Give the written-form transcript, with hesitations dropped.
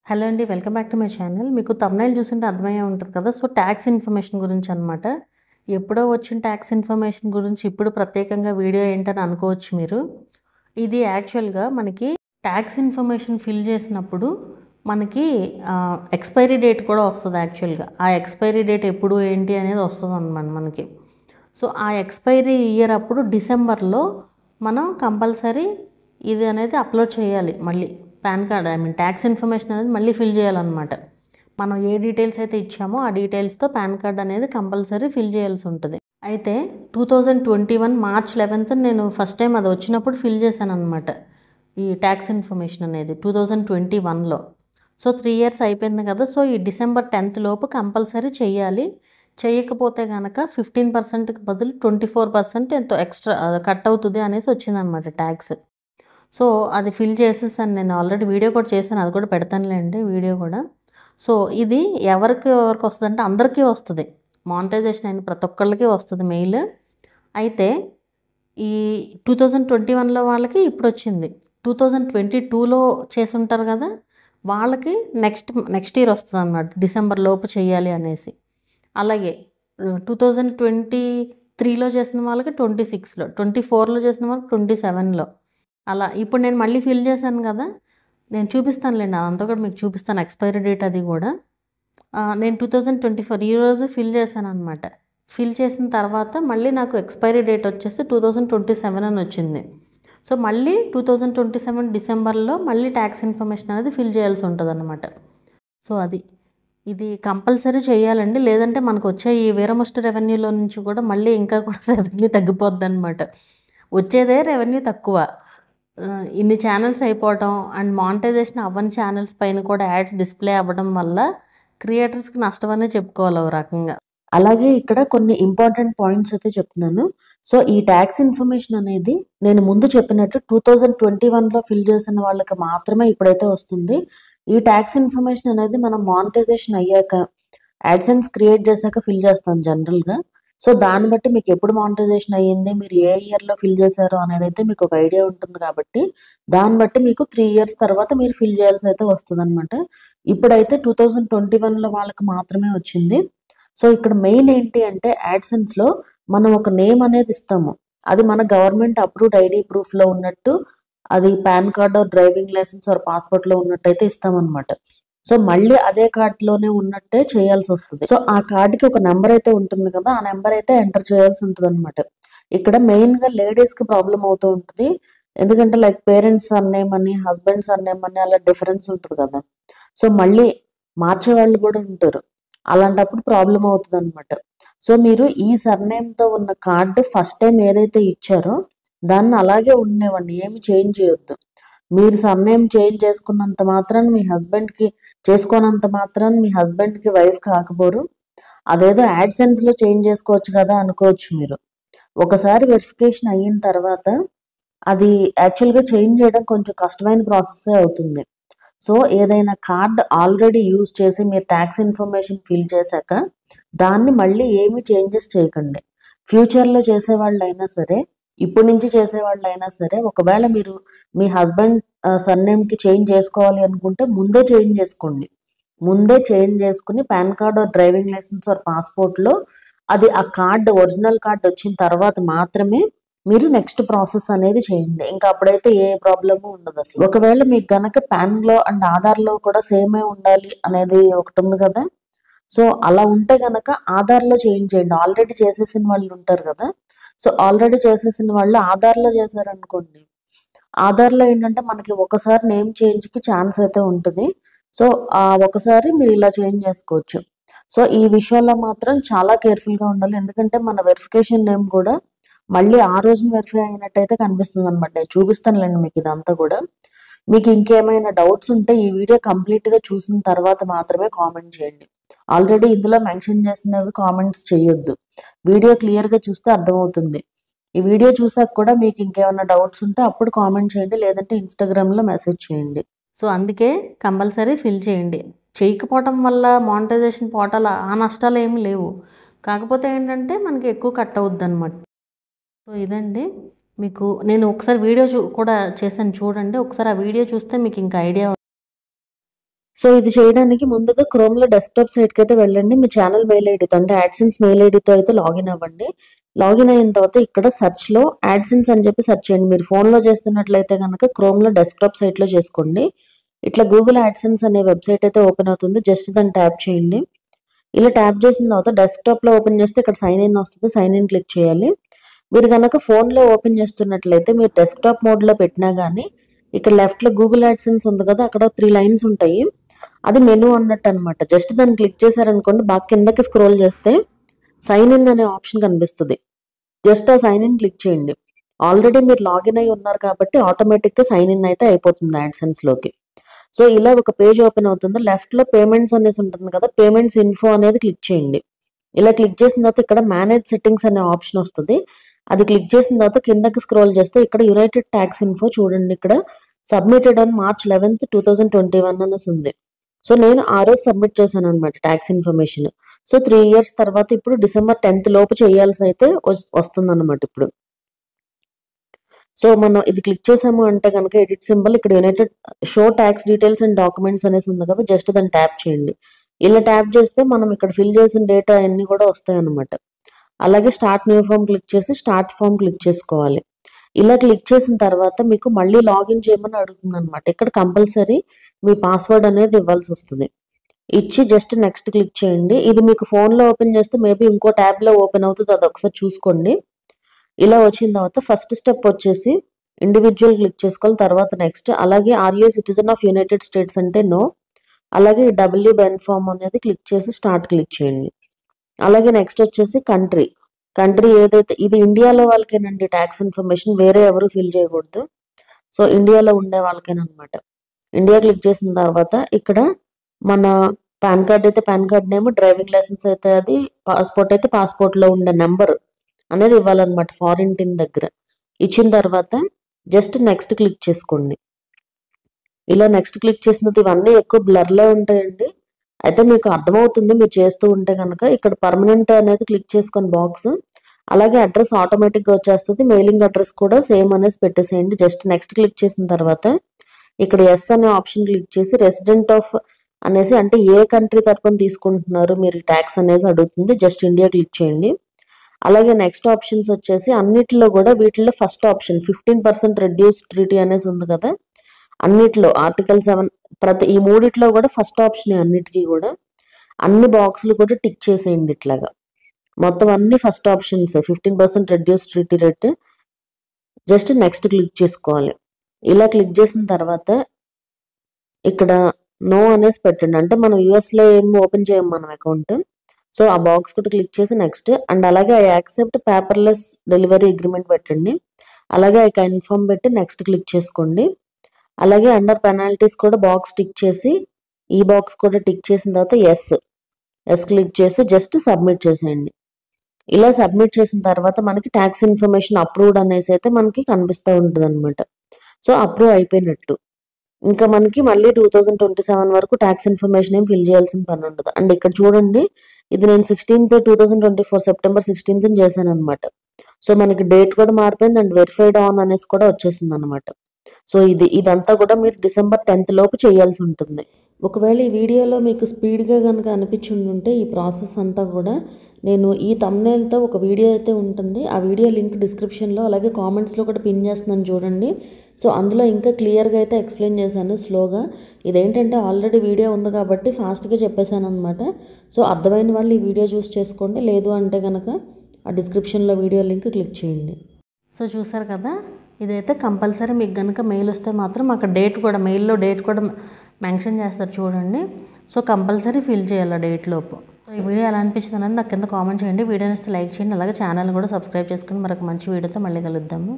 Hello అండి. Welcome back to my channel. మీకు thumbnail చూసుంటే అర్థమయ్యే ఉంటది కదా! సో, టాక్స్ ఇన్ఫర్మేషన్ గురించి అనమాట. ఎప్పుడో వచ్చిన టాక్స్ ఇన్ఫర్మేషన్ గురించి ఇప్పుడు ప్రత్యేకంగా వీడియో ఏంటని అనుకోవచ్చు మీరు. ఇది యాక్చువల్‌గా మనకి టాక్స్ ఇన్ఫర్మేషన్ ఫిల్ చేసినప్పుడు మనకి ఎక్స్‌పైరీ డేట్ కూడా వస్తది యాక్చువల్‌గా. ఆ ఎక్స్‌పైరీ డేట్ ఎప్పుడు ఏంటి అనేది వస్తదనమాట మనకి. సో, ఆ ఎక్స్‌పైరీ ఇయర్ అప్పుడు డిసెంబర్‌లో మనం కంపల్సరీ ఇది అనేది అప్లోడ్ చేయాలి మళ్ళీ. పాన్ కార్డ్ టాక్స్ ఇన్ఫర్మేషన్ అనేది మళ్ళీ ఫిల్ చేయాలన్నమాట. మనం ఏ డీటెయిల్స్ అయితే ఇచ్చామో ఆ డీటెయిల్స్‌తో పాన్ కార్డ్ అనేది కంపల్సరీ ఫిల్ చేయాల్సి ఉంటుంది. అయితే 2021 మార్చ్ 11థ్ నేను ఫస్ట్ టైం అది వచ్చినప్పుడు ఫిల్ చేశాననమాట. ఈ టాక్స్ ఇన్ఫర్మేషన్ అనేది 2021లో. సో, 3 ఇయర్స్ అయిపోయింది కదా! సో, ఈ డిసెంబర్ 10th లోపు కంపల్సరీ చెయ్యాలి. చేయకపోతే గనక 15%కి బదులు 24% ఎంతో ఎక్స్ట్రా కట్ అవుతుంది అనేసి వచ్చిందనమాట ట్యాక్స్. సో, అది ఫిల్ చేసేసాను నేను. ఆల్రెడీ వీడియో కూడా చేశాను. అది కూడా పెడతానులేండి వీడియో కూడా. సో, ఇది ఎవరికి వస్తదంటే అందరికీ వస్తది. మానిటైజేషన్ అయిన ప్రతి ఒక్కళ్ళకి వస్తది మెయిల్. అయితే ఈ 2021లో వాళ్ళకి ఇప్పుడొచ్చింది. 2022లో చేసుంటారు కదా! వాళ్ళకి నెక్స్ట్ ఇయర్ వస్తదనమాట. డిసెంబర్ లోపు చేయాలి అనేసి. అలాగే 2023లో చేసిన వాళ్ళకి 26లో, 24లో చేసిన వాళ్ళకి 27లో. అలా ఇప్పుడు నేను మళ్ళీ ఫిల్ చేశాను కదా! నేను చూపిస్తానులేండి. అదంతా కూడా మీకు చూపిస్తాను ఎక్స్‌పైరీ డేట్ అది కూడా. నేను 2024 ఈరోజు ఫిల్ చేశాననమాట. ఫిల్ చేసిన తర్వాత మళ్ళీ నాకు ఎక్స్‌పైరీ డేట్ వచ్చేసి 2027 అని వచ్చింది. సో, మళ్ళీ 2027 డిసెంబర్లో మళ్ళీ టాక్స్ ఇన్ఫర్మేషన్ అనేది ఫిల్ చేయాల్సి ఉంటదనమాట. సో, ఇది కంపల్సరీ చేయాలండి. లేదంటే మనకు వచ్చే ఈ వీరముష్టి రెవెన్యూలో నుంచి కూడా మళ్ళీ ఇంకా కూడా రెవెన్యూ తగ్గిపోద్దనమాట. వచ్చేదే రెవెన్యూ తక్కువ. ఇన్ని ఛానల్స్ అయిపోవటం అండ్ మానిటైజేషన్ అవ్వని ఛానల్స్ పైన కూడా యాడ్స్ డిస్‌ప్లే అవ్వడం వల్ల క్రియేటర్స్‌కి నష్టమనే చెప్పుకోవాలి ఓ రకంగా. అలాగే ఇక్కడ కొన్ని ఇంపార్టెంట్ పాయింట్స్ అయితే చెప్తున్నాను. సో, ఈ టాక్స్ ఇన్ఫర్మేషన్ అనేది నేను ముందు చెప్పినట్టు 2021లో ఫిల్ చేసిన వాళ్ళకి మాత్రమే ఇప్పుడైతే వస్తుంది. ఈ టాక్స్ ఇన్ఫర్మేషన్ అనేది మనం మానిటైజేషన్ అయ్యాక, యాడ్సెన్స్ క్రియేట్ చేశాక ఫిల్ చేస్తాం జనరల్‌గా. సో, దాన్ని బట్టి మీకు ఎప్పుడు మానిటైజేషన్ అయ్యింది, మీరు ఏ ఇయర్‌లో ఫిల్ చేశారో అనేదైతే మీకు ఒక ఐడియా ఉంటుంది కాబట్టి, దాన్ని బట్టి మీకు 3 ఇయర్స్ తర్వాత మీరు ఫిల్ చేయాల్సయితే వస్తదనమాట. ఇప్పుడైతే 2021లో వాళ్ళకి మాత్రమే వచ్చింది. సో, ఇక్కడ మెయిన్ ఏంటి అంటే యాడ్సెన్స్‌లో మనం ఒక నేమ్ అనేది ఇస్తాము. అది మన గవర్నమెంట్ అప్రూవ్డ్ ఐడీ ప్రూఫ్‌లో ఉన్నట్టు, అది PAN card or driving licence or పాస్‌పోర్ట్‌లో ఉన్నట్టయితే ఇస్తామనమాట. సో, మళ్ళీ అదే కార్డ్‌లోనే ఉన్నట్టే చేయాల్సొస్తది. సో, ఆ కార్డ్‌కి ఒక నంబర్ అయితే ఉంటుంది కదా! ఆ నంబర్ అయితే ఎంటర్ చేయాల్సి ఉంటదనమాట. ఇక్కడ మెయిన్‌గా లేడీస్‌కి ప్రాబ్లమ్ అవుతూ ఉంటది. ఎందుకంటే లైక్ పేరెంట్స్ సర్‌నేమ్ అని, హస్బెండ్ సర్‌నేమ్ అని అలా డిఫరెన్స్ ఉంటది కదా! సో, మళ్ళీ మార్చేవాళ్ళు కూడా ఉంటారు. అలాంటప్పుడు ప్రాబ్లమ్ అవుతదనమాట. సో, మీరు ఈ సర్‌నేమ్‌తో ఉన్న కార్డ్ ఫస్ట్ టైమ్ ఏదైతే ఇచ్చారో దాన్ని అలాగే ఉండనివ్వండి. ఏమి చేంజ్ చేయొద్దు. మీరు సర్‌నేమ్ చేంజ్ చేసుకున్నంత మాత్రాన చేసుకోనంత మాత్రాన మీ హస్బెండ్‌కి వైఫ్ కాకపోరు. అదేదో యాడ్‌సెన్స్‌లో చేంజ్ చేసుకోవచ్చు కదా అనుకోవచ్చు మీరు. ఒకసారి వెరిఫికేషన్ అయిన తర్వాత అది యాక్చువల్‌గా చేంజ్ చేయడం కొంచెం కష్టమైన ప్రాసెస్సే అవుతుంది. సో, ఏదైనా కార్డ్ ఆల్రెడీ యూజ్ చేసి మీరు టాక్స్ ఇన్ఫర్మేషన్ ఫిల్ చేశాక, దాన్ని మళ్ళీ ఏమి చేంజెస్ చేయకండి. ఫ్యూచర్‌లో చేసేవాళ్ళైనా సరే, ఇప్పటి నుంచి చేసేవాళ్ళైనా సరే, ఒకవేళ మీరు మీ హస్బెండ్ సర్‌నేమ్‌కి చేంజ్ చేసుకోవాలి అనుకుంటే ముందే చేంజ్ చేసుకోండి. ముందే చేంజ్ చేసుకొని PAN card or driving licence or పాస్‌పోర్ట్‌లో అది ఆ కార్డ్ ఒరిజినల్ కార్డ్ వచ్చిన తర్వాత మాత్రమే మీరు నెక్స్ట్ ప్రాసెస్ అనేది చేయండి. ఇంకా అప్పుడైతే ఏ ప్రాబ్లము ఉండదసలు. ఒకవేళ మీకు గనక పాన్‌లో అండ్ ఆధార్‌లో కూడా సేమే ఉండాలి అనేది ఒకటుంది కదా! సో, అలా ఉంటే గనక ఆధార్‌లో చేంజ్ చేయండి. ఆల్రెడీ చేసేసిన వాళ్ళు ఉంటారు కదా! సో, ఆల్రెడీ చేసేసిన వాళ్ళు ఆధార్‌లో చేశారనుకోండి. ఆధార్‌లో ఏంటంటే మనకి ఒకసారి నేమ్ చేంజ్‌కి ఛాన్స్ అయితే ఉంటది. సో, ఒకసారి మీరు ఇలా చేంజ్ చేసుకోవచ్చు. సో, ఈ విషయంలో మాత్రం చాలా కేర్‌ఫుల్‌గా ఉండాలి. ఎందుకంటే మన వెరిఫికేషన్ నేమ్ కూడా మళ్ళీ ఆ రోజున వెరిఫై అయినట్టయితే కనిపిస్తుందనమాట. నేను చూపిస్తానులెండి మీకు ఇదంతా కూడా. మీకు ఇంకేమైనా డౌట్స్ ఉంటే ఈ వీడియో కంప్లీట్‌గా చూసిన తర్వాత మాత్రమే కామెంట్ చేయండి. ఆల్రెడీ ఇందులో మెన్షన్ చేసినవి కామెంట్స్ చేయొద్దు. వీడియో క్లియర్‌గా చూస్తే అర్థమవుతుంది. ఈ వీడియో చూసాక కూడా మీకు ఇంకేమైనా డౌట్స్ ఉంటే అప్పుడు కామెంట్ చేయండి. లేదంటే ఇన్‌స్టాగ్రామ్‌లో మెసేజ్ చేయండి. సో, అందుకే కంపల్సరీ ఫిల్ చేయండి. చేయకపోవటం వల్ల మానిటైజేషన్ పోవటాల ఆ నష్టాలేమి లేవు. కాకపోతే ఏంటంటే మనకి ఎక్కువ కట్ అవుద్దనమాట. సో, ఇదండి. మీకు నేను ఒకసారి వీడియో కూడా చేశాను చూడండి. ఒకసారి ఆ వీడియో చూస్తే మీకు ఇంకా ఐడియా సో ఇది చేయడానికి ముందుగా క్రోమ్‌లో డెస్క్‌టాప్ సైట్‌కి అయితే వెళ్ళండి. మీ ఛానల్ మెయిల్ ఐడీతో అంటే యాడ్సెన్స్ మెయిల్ ఐడీతో అయితే లాగిన్ అవ్వండి. లాగిన్ అయిన తర్వాత ఇక్కడ సెర్చ్‌లో యాడ్సెన్స్ అని చెప్పి సెర్చ్ చేయండి. మీరు ఫోన్‌లో చేస్తున్నట్లయితే గనక క్రోమ్‌లో డెస్క్‌టాప్ సైట్‌లో చేసుకోండి. ఇట్లా గూగుల్ యాడ్సెన్స్ అనే వెబ్‌సైట్ అయితే ఓపెన్ అవుతుంది. జస్ట్ దాన్ని ట్యాప్ చేయండి. ఇలా ట్యాప్ చేసిన తర్వాత డెస్క్‌టాప్‌లో ఓపెన్ చేస్తే ఇక్కడ సైన్ ఇన్ వస్తది. సైన్ ఇన్ క్లిక్ చేయాలి. మీరు గనక ఫోన్‌లో ఓపెన్ చేస్తున్నట్లయితే మీరు డెస్క్‌టాప్ మోడ్‌లో పెట్టినా గానీ ఇక్కడ లెఫ్ట్‌లో గూగుల్ యాడ్సెన్స్ ఉంది కదా! అక్కడ 3 లైన్స్ ఉంటాయి. అది మెనూ అన్నట్టనమాట. జస్ట్ దాన్ని క్లిక్ చేశారనుకోండి బాగా కిందకి స్క్రోల్ చేస్తే సైన్ ఇన్ అనే ఆప్షన్ కనిపిస్తది. జస్ట్ ఆ సైన్ ఇన్ క్లిక్ చేయండి. ఆల్రెడీ మీరు లాగిన్ అయ్యి ఉన్నారు కాబట్టి ఆటోమేటిక్‌గా సైన్ ఇన్ అయితే అయిపోతుంది యాడ్సెన్స్‌లోకి. సో, ఇలా ఒక పేజ్ ఓపెన్ అవుతుంది. లెఫ్ట్‌లో పేమెంట్స్ అనేసి ఉంటుంది కదా! పేమెంట్స్ ఇన్ఫో అనేది క్లిక్ చేయండి. ఇలా క్లిక్ చేసిన తర్వాత ఇక్కడ మేనేజ్ సెట్టింగ్స్ అనే ఆప్షన్ వస్తది. అది క్లిక్ చేసిన తర్వాత కిందకి స్క్రోల్ చేస్తే ఇక్కడ యునైటెడ్ టాక్స్ ఇన్ఫో చూడండి ఇక్కడ సబ్మిటెడ్ ఆన్ March 11, 2021 అనేసి ఉంది. సో, నేను ఆ రోజు సబ్మిట్ చేశాననమాట టాక్స్ ఇన్ఫర్మేషన్. సో, 3 ఇయర్స్ తర్వాత ఇప్పుడు డిసెంబర్ 10th లోపు చేయాల్సయితే వస్తుందన్నమాట ఇప్పుడు. సో, మనం ఇది క్లిక్ చేసాము అంటే గనక ఎడిట్ సింబల్ ఇక్కడ United show talks details and documents అనేసి ఉంది కదా! జస్ట్ దాన్ని ట్యాప్ చేయండి. ఇలా ట్యాప్ చేస్తే మనం ఇక్కడ ఫిల్ చేసిన డేటా అన్నీ కూడా వస్తాయన్నమాట. అలాగే స్టార్ట్ న్యూ ఫార్మ్ క్లిక్ చేసి స్టార్ట్ ఫార్మ్ క్లిక్ చేసుకోవాలి. ఇలా క్లిక్ చేసిన తర్వాత మీకు మళ్ళీ లాగిన్ చేయమని అడుగుతుందన్నమాట. ఇక్కడ కంపల్సరీ మీ పాస్వర్డ్ అనేది ఇవ్వాల్సొస్తది. ఇచ్చి జస్ట్ నెక్స్ట్ క్లిక్ చేయండి. ఇది మీకు ఫోన్‌లో ఓపెన్ చేస్తే మేబీ ఇంకో ట్యాబ్‌లో ఓపెన్ అవుతది. అదొకసారి చూసుకోండి. ఇలా వచ్చిన తర్వాత ఫస్ట్ స్టెప్ వచ్చేసి ఇండివిడ్యువల్ క్లిక్ చేసుకోవాలి. తర్వాత నెక్స్ట్. అలాగే are you a citizen of United States అంటే నో. అలాగే డబ్ల్యూ-బెన్ ఫార్మ్ అనేది క్లిక్ చేసి స్టార్ట్ క్లిక్ చేయండి. అలాగే నెక్స్ట్ వచ్చేసి కంట్రీ. కంట్రీ ఏదైతే ఇది ఇండియాలో వాళ్ళకేనండి టాక్స్ ఇన్ఫర్మేషన్ వేరే ఎవరు ఫిల్ చేయకూడదు. సో, ఇండియాలో ఉండే వాళ్ళకేననమాట. ఇండియా క్లిక్ చేసిన తర్వాత ఇక్కడ మన పాన్ కార్డ్ అయితే PAN card name, driving licence అయితే అది, పాస్‌పోర్ట్ అయితే పాస్‌పోర్ట్‌లో ఉండే నంబర్ అనేది ఇవ్వాలన్నమాట ఫారిన్ టిన్ దగ్గర. ఇచ్చిన తర్వాత జస్ట్ నెక్స్ట్ క్లిక్ చేసుకోండి. ఇలా నెక్స్ట్ క్లిక్ చేసినది ఇవన్నీ ఎక్కువ బ్లర్‌లో ఉంటాయండి. అయితే మీకు అర్థమవుతుంది మీరు చేస్తూ ఉంటే గనక. ఇక్కడ పర్మనెంట్ అనేది క్లిక్ చేసుకొని బాక్స్. అలాగే అడ్రస్ ఆటోమేటిక్‌గా వచ్చేస్తది. మెయిలింగ్ అడ్రస్ కూడా సేమ్ అనేసి పెట్టేసేయండి. జస్ట్ నెక్స్ట్ క్లిక్ చేసిన తర్వాత ఇక్కడ యెస్ అనే ఆప్షన్ క్లిక్ చేసి రెసిడెంట్ ఆఫ్ అనేసి అంటే ఏ కంట్రీ తరపున తీసుకుంటున్నారు మీరు టాక్స్ అనేది అడుగుతుంది. జస్ట్ ఇండియా క్లిక్ చేయండి. అలాగే నెక్స్ట్ ఆప్షన్స్ వచ్చేసి అన్నిటిలో కూడా వీటిలో ఫస్ట్ ఆప్షన్ 15% రెడ్యూస్డ్ ట్రీటీ అనేసి ఉంది కదా! అన్నిట్లో ఆర్టికల్ 7 ఈ మూడిట్లో కూడా ఫస్ట్ ఆప్షనే అన్నిటికి కూడా. అన్ని బాక్సులు కూడా టిక్ చేసేయండి ఇట్లాగా. మొత్తం అన్ని first options 15% reduced treaty rate. Just next click చేసుకోవాలి. ఇలా క్లిక్ చేసిన తర్వాత ఇక్కడ నో అనేసి పెట్టండి. అంటే మనం యూఎస్‌లో ఏం ఓపెన్ చేయం మనం అకౌంట్. సో, ఆ బాక్స్ కూడా క్లిక్ చేసి నెక్స్ట్ అండ్ అలాగే I accept paperless delivery agreement పెట్టండి. అలాగే ఐ కన్ఫర్మ్ పెట్టి నెక్స్ట్ క్లిక్ చేసుకోండి. అలాగే అండర్ పెనాల్టీస్ కూడా బాక్స్ టిక్ చేసి ఈ బాక్స్ కూడా టిక్ చేసిన తర్వాత యెస్ క్లిక్ చేసి జస్ట్ సబ్మిట్ చేసేయండి. ఇలా సబ్మిట్ చేసిన తర్వాత మనకి టాక్స్ ఇన్ఫర్మేషన్ అప్రూవ్డ్ అనేసి అయితే మనకి కనిపిస్తూ ఉంటదనమాట. సో, అప్రూవ్ అయిపోయినట్టు. ఇంకా మనకి మళ్ళీ 2027 వరకు టాక్స్ ఇన్ఫర్మేషన్ ఏం ఫిల్ చేయాల్సిన పని ఉండదు. అండ్ ఇక్కడ చూడండి ఇది నేను 2024 సెప్టెంబర్ 16థ్ చేశాననమాట. సో, మనకి డేట్ కూడా మారిపోయింది అండ్ వెరిఫైడ్ ఆన్ అనేసి కూడా వచ్చేసిందనమాట. సో, ఇదంతా కూడా మీరు డిసెంబర్ 10th లోపు చేయాల్సి ఉంటుంది. ఒకవేళ ఈ వీడియోలో మీకు స్పీడ్‌గా గనుక అనిపించుండుంటే ఈ ప్రాసెస్ అంతా కూడా నేను ఈ థంబ్‌నెయిల్‌తో ఒక వీడియో అయితే ఉంటుంది. ఆ వీడియో లింక్ డిస్క్రిప్షన్‌లో అలాగే కామెంట్స్‌లో కూడా పిన్ చేస్తున్నాను చూడండి. సో, అందులో ఇంకా క్లియర్‌గా అయితే ఎక్స్‌ప్లెయిన్ చేశాను స్లోగా. ఇదేంటంటే ఆల్రెడీ వీడియో ఉంది కాబట్టి ఫాస్ట్‌గా చెప్పేశాననమాట. సో, అర్థమైన వాళ్ళు ఈ వీడియో చూసి చేసుకోండి. లేదు అంటే గనక ఆ డిస్క్రిప్షన్‌లో వీడియో లింక్ క్లిక్ చేయండి. సో, చూసారు కదా! ఇదైతే కంపల్సరీ మీకు గనుక మెయిల్ వస్తే మాత్రం అక్కడ డేట్ కూడా మెయిల్‌లో డేట్ కూడా మెన్షన్ చేస్తారు చూడండి. సో, కంపల్సరీ ఫిల్ చేయాలి ఆ డేట్ లోపు. సో, ఈ వీడియో ఎలా అనిపించింది అనేది నాకు కింద కామెంట్ చేయండి. వీడియో నచ్చితే లైక్ చేయండి. అలాగే ఛానల్ని కూడా సబ్స్క్రైబ్ చేసుకొని మరొక మంచి వీడియోతో మళ్ళీ కలుద్దాము.